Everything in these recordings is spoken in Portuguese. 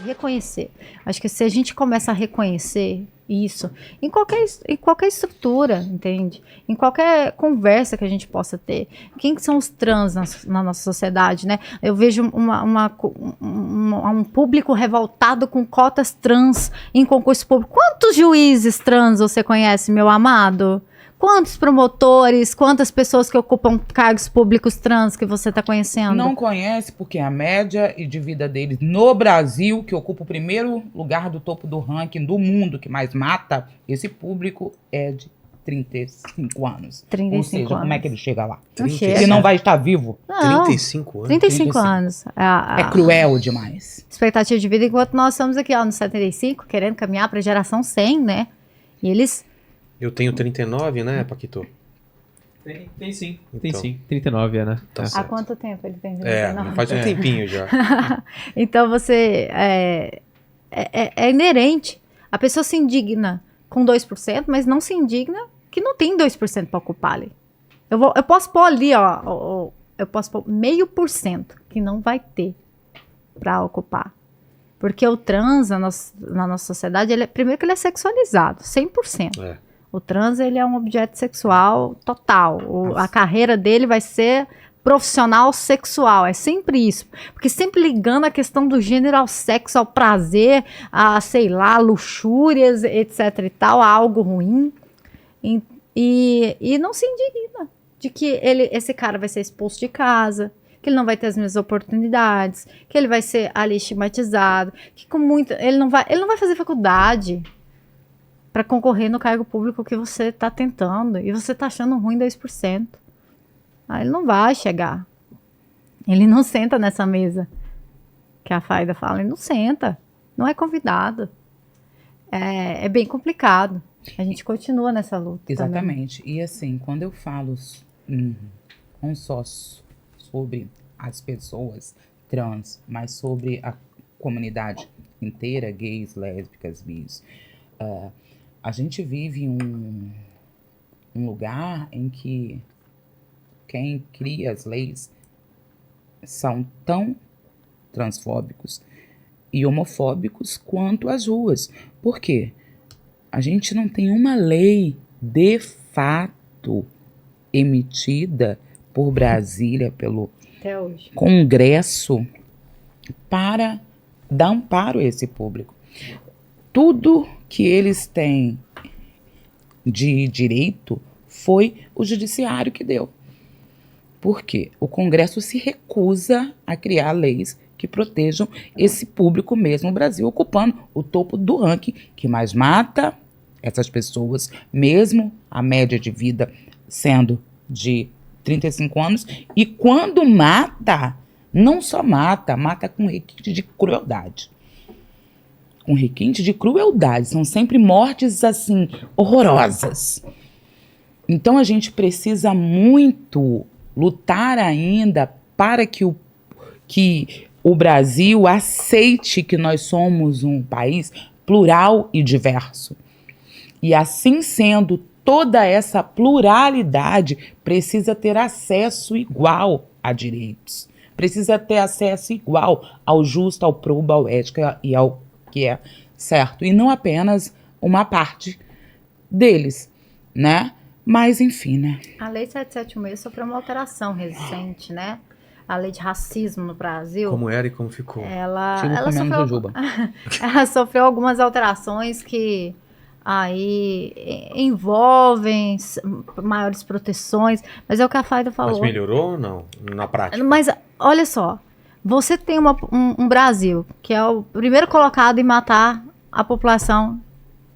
Reconhecer. Acho que se a gente começa a reconhecer isso em qualquer estrutura, entende? Em qualquer conversa que a gente possa ter. Quem que são os trans na nossa sociedade, né? Eu vejo um público revoltado com cotas trans em concurso público. Quantos juízes trans você conhece, meu amado? Quantos promotores, quantas pessoas que ocupam cargos públicos trans que você está conhecendo? Não conhece porque a média de vida deles no Brasil, que ocupa o primeiro lugar do topo do ranking do mundo, que mais mata, esse público é de 35 anos. 35 Ou seja, anos. Como é que ele chega lá? Não Ele chega. não vai estar vivo. Não, 35 anos? 35 anos. É cruel demais. Expectativa de vida, enquanto nós estamos aqui, ó, no 75, querendo caminhar para a geração 100, né? E eles... Eu tenho 39, né, Paquito? Tem sim, Então. tem sim. 39 né? Tá Há certo. quanto tempo ele tem? Faz um tempinho já. Então você... É inerente. A pessoa se indigna com 2%, mas não se indigna que não tem 2% para ocupar ali. Eu posso pôr ali, ó, eu posso pôr 0,5% que não vai ter para ocupar. Porque o trans na nossa sociedade, primeiro que ele é sexualizado, 100%. É. O trans, ele é um objeto sexual total. A carreira dele vai ser profissional sexual. É sempre isso. Porque sempre ligando a questão do gênero ao sexo, ao prazer, a, sei lá, luxúrias, etc e tal, a algo ruim. E não se indigna de que esse cara vai ser expulso de casa, que ele não vai ter as mesmas oportunidades, que ele vai ser ali estigmatizado, que ele não vai fazer faculdade para concorrer no cargo público que você está tentando, e você está achando ruim 2%. Aí ele não vai chegar. Ele não senta nessa mesa que a Faida fala, ele não senta, não é convidado. É bem complicado. A gente continua nessa luta. Exatamente. Também. E assim, quando eu falo não só sobre as pessoas trans, mas sobre a comunidade inteira, gays, lésbicas, bis, a gente vive em um lugar em que quem cria as leis são tão transfóbicos e homofóbicos quanto as ruas. Por quê? A gente não tem uma lei de fato emitida por Brasília, pelo Congresso, para dar amparo a esse público. Tudo que eles têm de direito foi o judiciário que deu. Por quê? O Congresso se recusa a criar leis que protejam esse público mesmo, o Brasil ocupando o topo do ranking, que mais mata essas pessoas, mesmo a média de vida sendo de 35 anos, e quando mata, não só mata com requinte de crueldade. Com requinte de crueldade, são sempre mortes assim, horrorosas. Então a gente precisa muito lutar ainda para que o Brasil aceite que nós somos um país plural e diverso. E assim sendo, toda essa pluralidade precisa ter acesso igual a direitos. Precisa ter acesso igual ao justo, ao probo, ao ético e ao que é certo. E não apenas uma parte deles, né? Mas enfim, né? A Lei 776 sofreu uma alteração recente, né? A lei de racismo no Brasil. Como era e como ficou? Ela sofreu algumas alterações que aí envolvem maiores proteções, mas é o que a Faida falou. Mas melhorou ou não, na prática? Mas olha só, você tem um Brasil que é o primeiro colocado em matar a população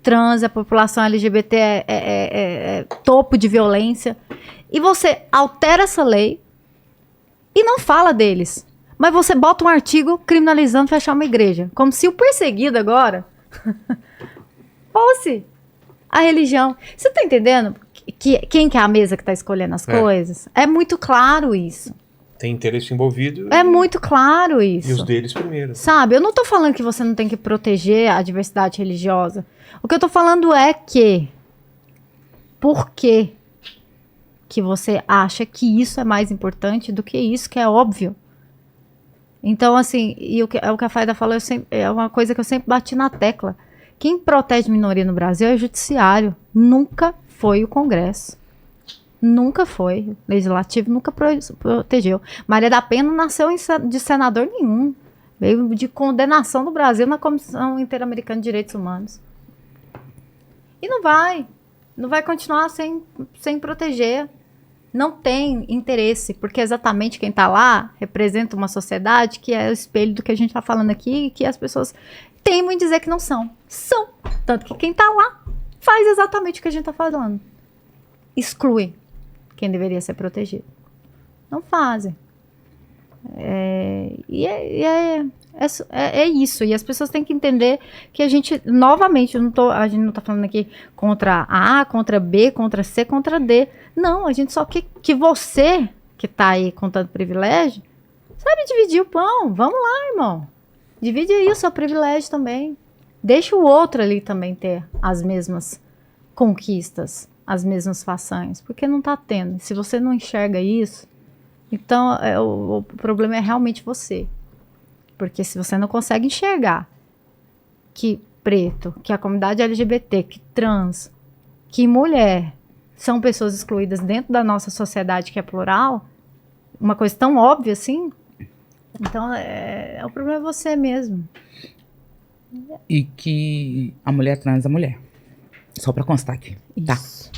trans, a população LGBT é topo de violência, e você altera essa lei e não fala deles, mas você bota um artigo criminalizando fechar uma igreja, como se o perseguido agora fosse a religião. Você tá entendendo quem que é a mesa que tá escolhendo as coisas? É muito claro isso. Tem interesse envolvido. É muito claro isso. E os deles primeiro. Sabe, eu não tô falando que você não tem que proteger a diversidade religiosa. O que eu tô falando é que... Por que você acha que isso é mais importante do que isso que é óbvio? Então, assim, e o que a Faida falou é uma coisa que eu sempre bati na tecla. Quem protege minoria no Brasil é o judiciário. Nunca foi o Congresso. Nunca foi. O Legislativo nunca protegeu. Maria da Penha não nasceu de senador nenhum. Veio de condenação do Brasil na Comissão Interamericana de Direitos Humanos. E não vai continuar sem proteger. Não tem interesse, porque exatamente quem está lá representa uma sociedade que é o espelho do que a gente está falando aqui e que as pessoas temem dizer que não são. São. Tanto que quem está lá faz exatamente o que a gente está falando. Exclui quem deveria ser protegido. Não fazem. É isso. E as pessoas têm que entender que a gente, novamente, a gente não está falando aqui contra A, contra B, contra C, contra D. Não, a gente só quer que você, que está aí com tanto privilégio, sabe dividir o pão. Vamos lá, irmão. Divide aí o seu privilégio também. Deixa o outro ali também ter as mesmas conquistas, as mesmas façanhas, porque não está tendo. Se você não enxerga isso, então o problema é realmente você. Porque se você não consegue enxergar que preto, que a comunidade LGBT, que trans, que mulher são pessoas excluídas dentro da nossa sociedade que é plural, uma coisa tão óbvia assim, então o problema é você mesmo. E que a mulher trans é mulher. Só pra constar aqui, tá? Isso.